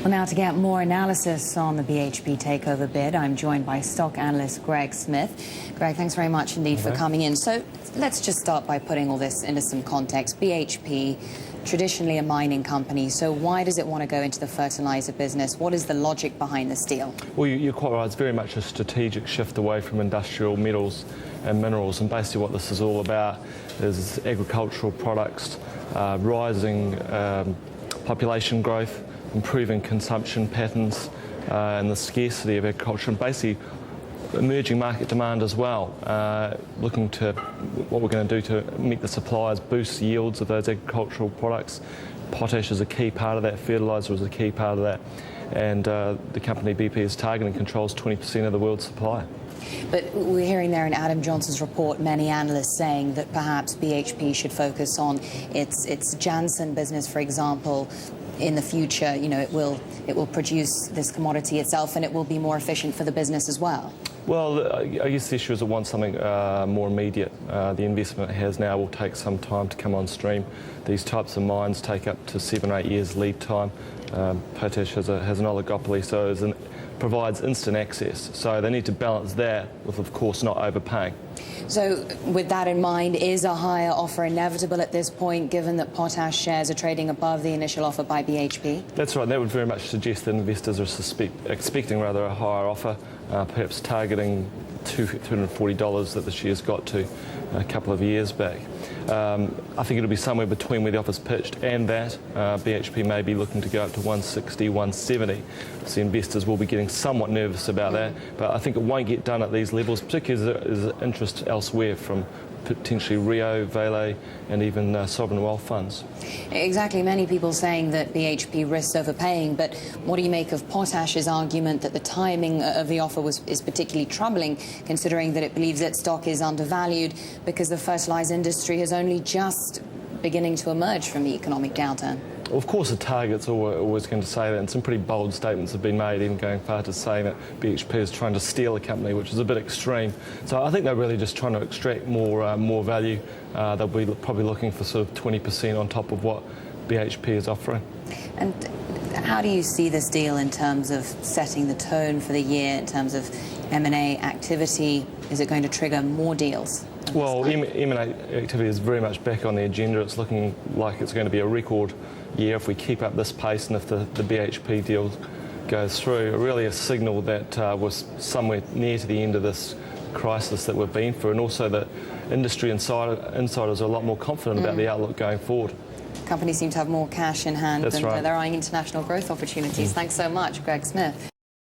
Well, now to get more analysis on the BHP takeover bid, I'm joined by stock analyst Greg Smith. Greg, thanks very much indeed for coming in. So let's just start by putting all this into some context. BHP, traditionally a mining company, so why does it want to go into the fertiliser business? What is the logic behind this deal? Well, you're quite right. It's very much a strategic shift away from industrial metals and minerals, and basically what this is all about is agricultural products, rising population growth, improving consumption patterns and the scarcity of agriculture, and basically emerging market demand as well. Looking to what we're going to do to meet the suppliers, boost yields of those agricultural products. Potash is a key part of that, fertiliser is a key part of that, and the company BP is targeting controls 20% of the world's supply. But we're hearing there in Adam Johnson's report many analysts saying that perhaps BHP should focus on its Jansen business, for example. In the future, you know, it will produce this commodity itself, and it will be more efficient for the business as well. Well, I guess the issue is it wants something more immediate. The investment it has now will take some time to come on stream. These types of mines take up to 7 or 8 years lead time. Potash has an oligopoly, so it provides instant access. So they need to balance that with, of course, not overpaying. So with that in mind, is a higher offer inevitable at this point, given that potash shares are trading above the initial offer by BHP? That's right. That would very much suggest that investors are expecting rather a higher offer, perhaps targeting $240 that the shares got to a couple of years back. I think it'll be somewhere between where the offer's pitched and that. BHP may be looking to go up to 160, 170. So investors will be getting somewhat nervous about that, but I think it won't get done at these levels, particularly as there's interest elsewhere from potentially Rio, Vale and even sovereign wealth funds. Exactly. Many people saying that BHP risks overpaying, but what do you make of Potash's argument that the timing of the offer is particularly troubling, considering that it believes its stock is undervalued because the fertiliser industry is only just beginning to emerge from the economic downturn? Well, of course, the target's always going to say that, and some pretty bold statements have been made, even going far to saying that BHP is trying to steal a company, which is a bit extreme. So I think they're really just trying to extract more value. They'll be probably looking for sort of 20% on top of what BHP is offering. And how do you see this deal in terms of setting the tone for the year, in terms of M&A activity? Is it going to trigger more deals? Well, M&A activity is very much back on the agenda. It's looking like it's going to be a record year if we keep up this pace, and if the BHP deal goes through. Really a signal that we're somewhere near to the end of this crisis that we've been through, and also that industry insiders are a lot more confident about the outlook going forward. Companies seem to have more cash in hand, and right. They're eyeing international growth opportunities. Thanks so much, Greg Smith.